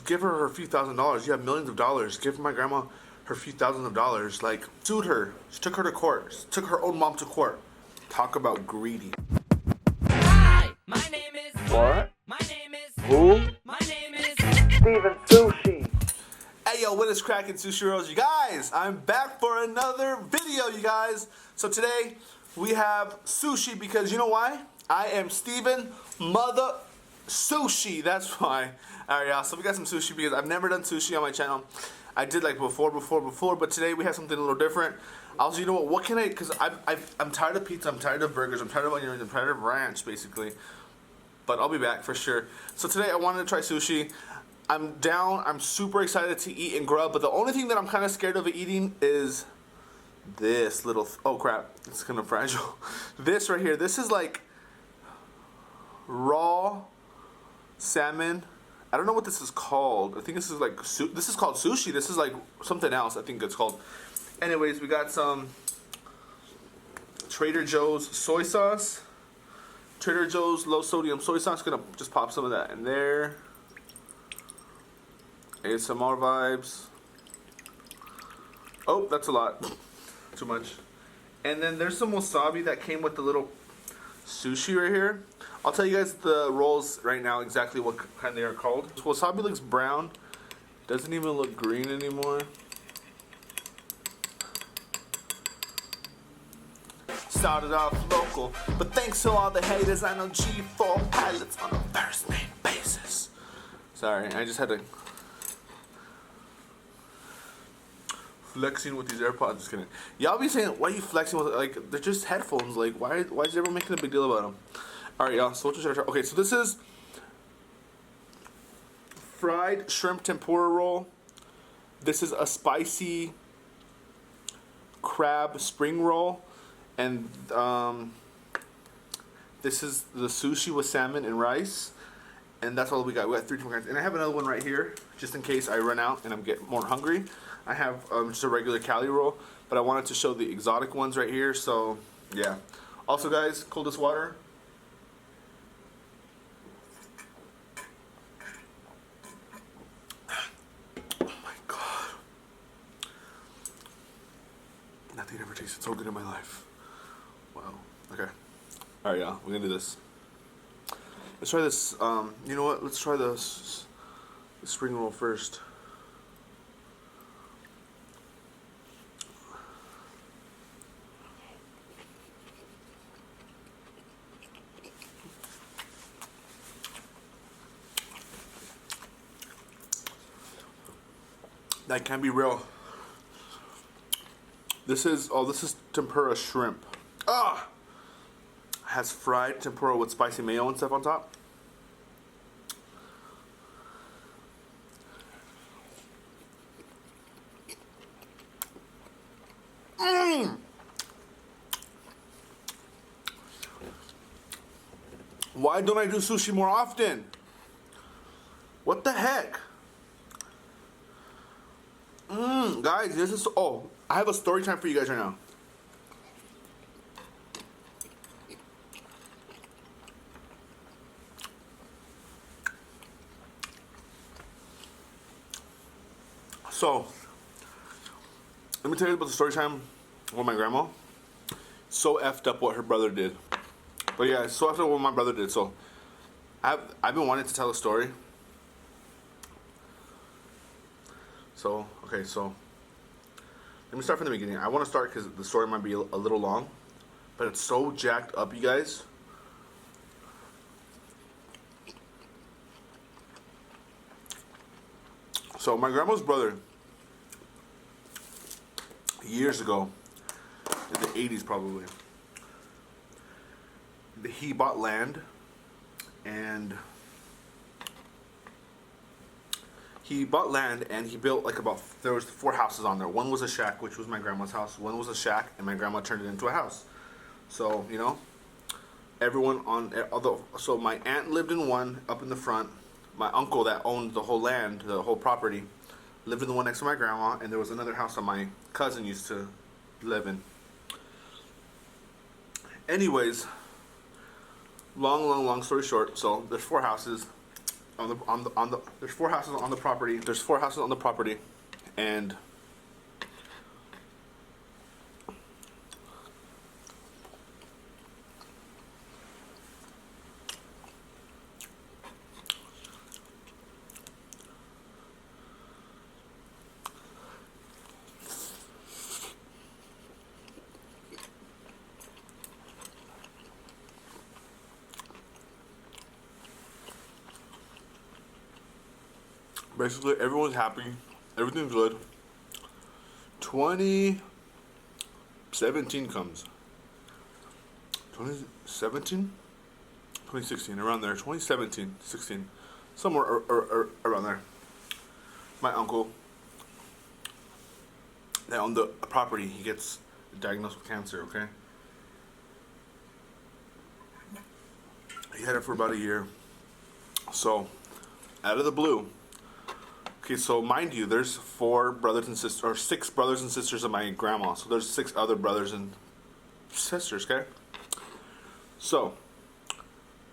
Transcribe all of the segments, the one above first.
give her few $1,000s. You have millions of dollars. Give my grandma her few thousands of dollars. Like, sued her. She took her to court. She took her own mom to court. Talk about greedy. Hi, my name is. What? My name is. Who? My name is. Steven Sushi. Hey yo, what is cracking, Sushiros? You guys, I'm back for another video, you guys. So today, we have sushi because you know why? I am Steven Mother Sushi. That's why. Alright, y'all. So we got some sushi because I've never done sushi on my channel. I did like before, but today we have something a little different. Also, you know what can I, because I'm tired of pizza, I'm tired of burgers, I'm tired of onions, I'm tired of ranch, basically. But I'll be back for sure. So today I wanted to try sushi. I'm down, I'm super excited to eat and grub, but the only thing that I'm kind of scared of eating is this little, oh crap, it's kind of fragile. This right here, this is like raw salmon. I don't know what this is called. I think this is like, this is called sushi. This is like something else, I think it's called. Anyways, we got some Trader Joe's soy sauce. Trader Joe's low sodium soy sauce. Gonna just pop some of that in there. ASMR vibes. Oh, that's a lot. Too much. And then there's some wasabi that came with the little sushi right here. I'll tell you guys the rolls right now exactly what kind they are called. Wasabi looks brown. Doesn't even look green anymore. Started off local, but thanks to all the haters, I know G4 pilots on a first name basis. Sorry, I just had to flexing with these AirPods. Just kidding. Y'all be saying, why are you flexing with, like, they're just headphones. Like, why is everyone making a big deal about them? Alright, y'all, so what should I try? Okay, so this is fried shrimp tempura roll. This is a spicy crab spring roll. And this is the sushi with salmon and rice. And that's all we got. We got 3 different kinds. And I have another one right here, just in case I run out and I'm getting more hungry. I have just a regular Cali roll, but I wanted to show the exotic ones right here. So, yeah. Also, guys, coldest water. Oh my God. Nothing ever tasted so good in my life. Wow. Okay. Alright, y'all. We're gonna do this. Let's try this. You know what? Let's try the spring roll first. That can't be real. This is tempura shrimp. Ah! Has fried tempura with spicy mayo and stuff on top. Mmm! Why don't I do sushi more often? What the heck? Guys, this is, oh, I have a story time for you guys right now. So, let me tell you about the story time with my grandma. So effed up what her brother did. But yeah, so effed up what my brother did. So, I've been wanting to tell a story. So, okay, so let me start from the beginning. I want to start because the story might be a little long, but it's so jacked up, you guys. So my grandma's brother, years ago, in the 80s probably, he bought land and he built like there was 4 houses on there. One was a shack, which was my grandma's house. One was a shack, and my grandma turned it into a house. So, you know, so my aunt lived in one up in the front. My uncle that owned the whole land, the whole property, lived in the one next to my grandma, and there was another house that my cousin used to live in. Anyways, long story short, so there's 4 houses. there's 4 houses on the property. There's 4 houses on the property, and basically everyone's happy. Everything's good. 2017 comes. 2017? 2016, around there. 2017, 16. Somewhere around there. My uncle that owned the property, he gets diagnosed with cancer, okay? He had it for about a year. So, out of the blue, okay, so mind you, there's 4 brothers and sisters, or 6 brothers and sisters of my grandma. So there's 6 other brothers and sisters, okay? So,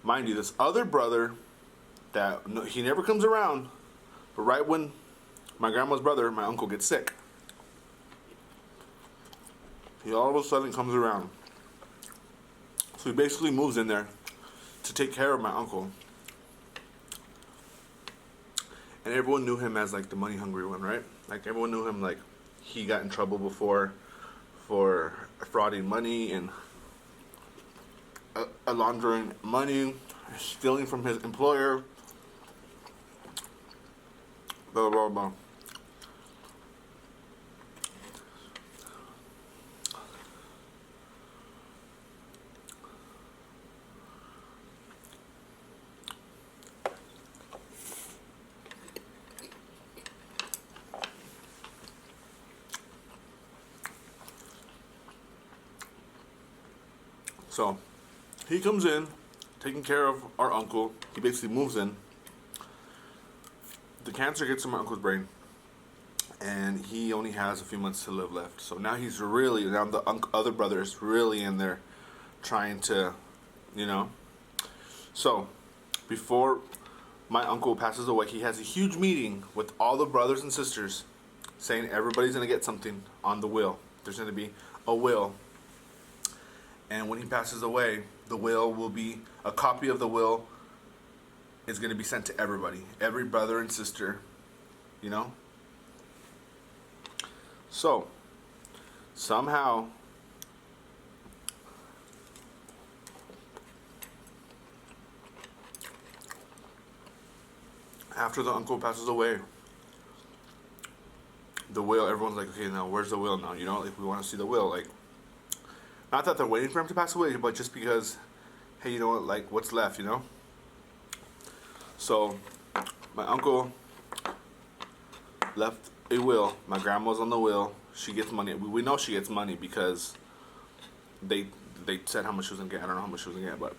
mind you, this other brother that he never comes around, but right when my grandma's brother, my uncle, gets sick, he all of a sudden comes around. So he basically moves in there to take care of my uncle. And everyone knew him as like the money hungry one, right? Like everyone knew him like he got in trouble before for frauding money and laundering money, stealing from his employer, blah blah blah. So, he comes in, taking care of our uncle. He basically moves in. The cancer gets in my uncle's brain, and he only has a few months to live left. So now he's really, now the other brother is really in there trying to, you know. So, before my uncle passes away, he has a huge meeting with all the brothers and sisters saying everybody's going to get something on the will. There's going to be a will. And when he passes away, the will will be, a copy of the will is going to be sent to everybody. Every brother and sister, you know? So, somehow, after the uncle passes away, the will, everyone's like, okay, now where's the will now? You know, like we want to see the will. Like, not that they're waiting for him to pass away, but just because, hey, you know what, like, what's left, you know? So, my uncle left a will. My grandma's on the will. She gets money. We know she gets money because they said how much she was going to get. I don't know how much she was going to get, but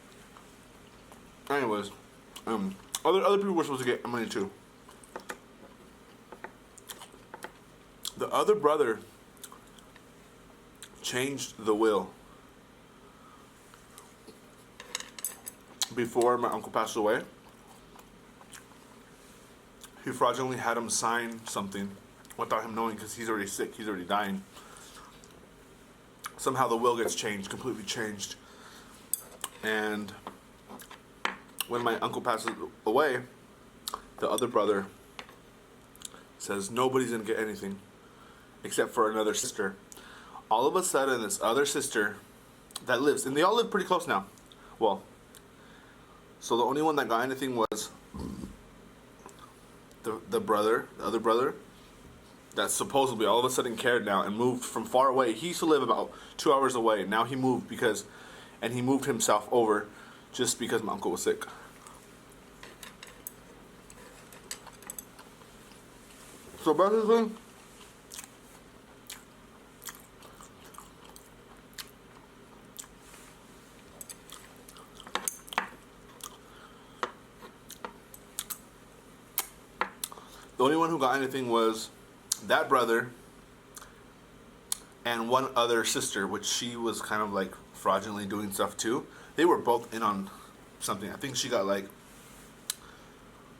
anyways, other people were supposed to get money too. The other brother changed the will before my uncle passed away. He fraudulently had him sign something without him knowing, because he's already sick, he's already dying. Somehow the will gets changed, completely changed. And when my uncle passes away, the other brother says nobody's gonna get anything except for another sister. All of a sudden, this other sister that lives, and they all live pretty close now. Well, so the only one that got anything was the other brother, that supposedly all of a sudden cared now and moved from far away. He used to live about 2 hours away. Now he moved and he moved himself over just because my uncle was sick. So basically, the only one who got anything was that brother and one other sister, which she was kind of like fraudulently doing stuff too. They were both in on something. I think she got like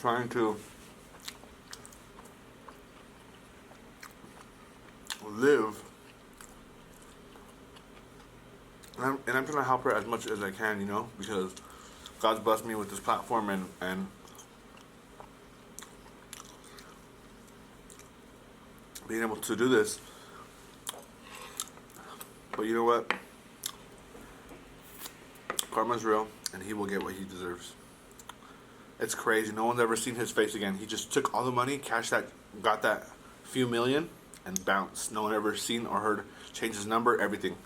trying to live. And I'm trying to help her as much as I can, you know, because God's blessed me with this platform and being able to do this. But you know what? Karma's real, and he will get what he deserves. It's crazy. No one's ever seen his face again. He just took all the money, cashed that, got that few million, and bounced. No one ever seen or heard, changed his number, everything.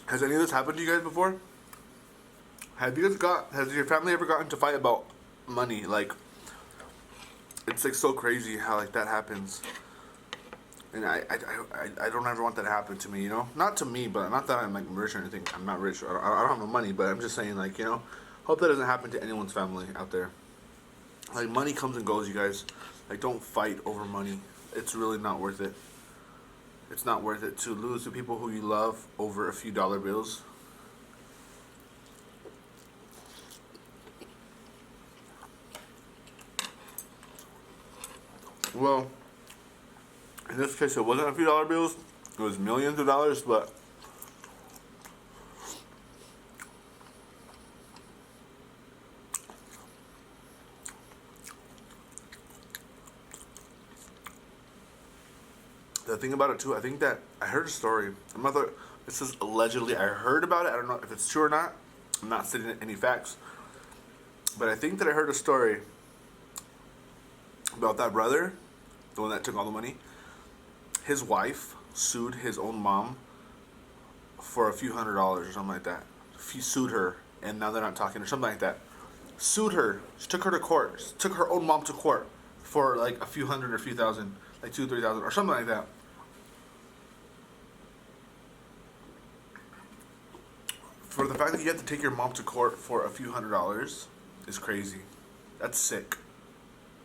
Has any of this happened to you guys before? Has your family ever gotten to fight about money? Like, it's like so crazy how like that happens. And I don't ever want that to happen to me, you know? Not to me, but not that I'm like rich or anything. I'm not rich. I don't have no money, but I'm just saying, like, you know, hope that doesn't happen to anyone's family out there. Like, money comes and goes, you guys. Like, don't fight over money. It's really not worth it. It's not worth it to lose the people who you love over a few dollar bills. Well, in this case, it wasn't a few dollar bills. It was millions of dollars, but the thing about it too, I think that I heard a story. This is allegedly, I heard about it. I don't know if it's true or not. I'm not stating any facts, but I think that I heard a story about that brother, the one that took all the money. His wife sued his own mom for a few $100s or something like that. He sued her, and now they're not talking or something like that. Sued her. She took her to court. She took her own mom to court for like a few hundred or a few thousand, like 2,000 or 3,000 or something like that. For the fact that you have to take your mom to court for a few $100s is crazy. That's sick.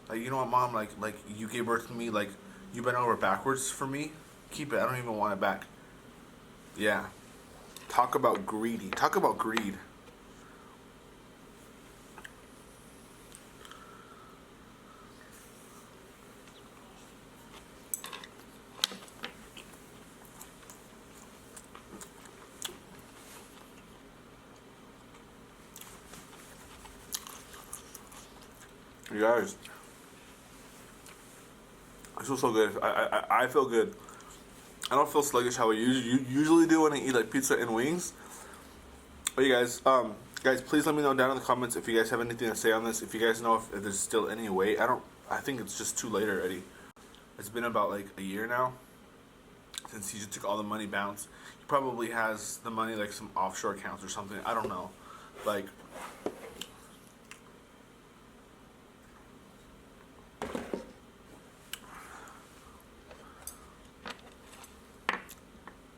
Like, you know what, mom? Like you gave birth to me. Like, you bent over backwards for me. Keep it. I don't even want it back. Yeah. Talk about greedy. Talk about greed. You guys, I feel so good. I feel good. I don't feel sluggish how I usually do when I eat like pizza and wings. But you guys, guys, please let me know down in the comments if you guys have anything to say on this. If you guys know if there's still any way. I think it's just too late already. It's been about like a year now since he just took all the money, bounced. He probably has the money like some offshore accounts or something. I don't know. Like,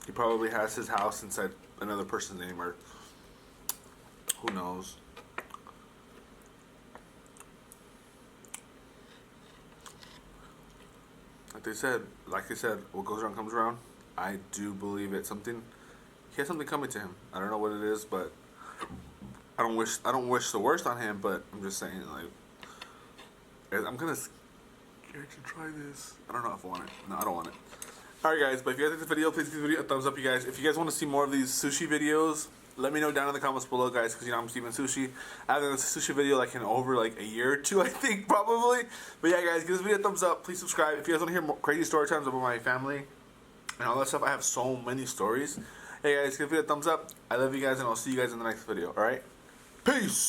he probably has his house inside another person's name, or who knows. Like I said, what goes around comes around. I do believe it's something. He has something coming to him. I don't know what it is, but I don't wish the worst on him. But I'm just saying, like, I'm kind of scared to try this. I don't know if I want it. No, I don't want it. Alright guys, but if you guys like this video, please give the video a thumbs up, you guys. If you guys want to see more of these sushi videos, let me know down in the comments below, guys, because, you know, I'm Steven Sushi. I haven't done a sushi video like in over like a year or two, I think, probably. But yeah, guys, give this video a thumbs up. Please subscribe. If you guys want to hear more crazy story times about my family and all that stuff, I have so many stories. Hey guys, give the video a thumbs up. I love you guys, and I'll see you guys in the next video, alright? Peace!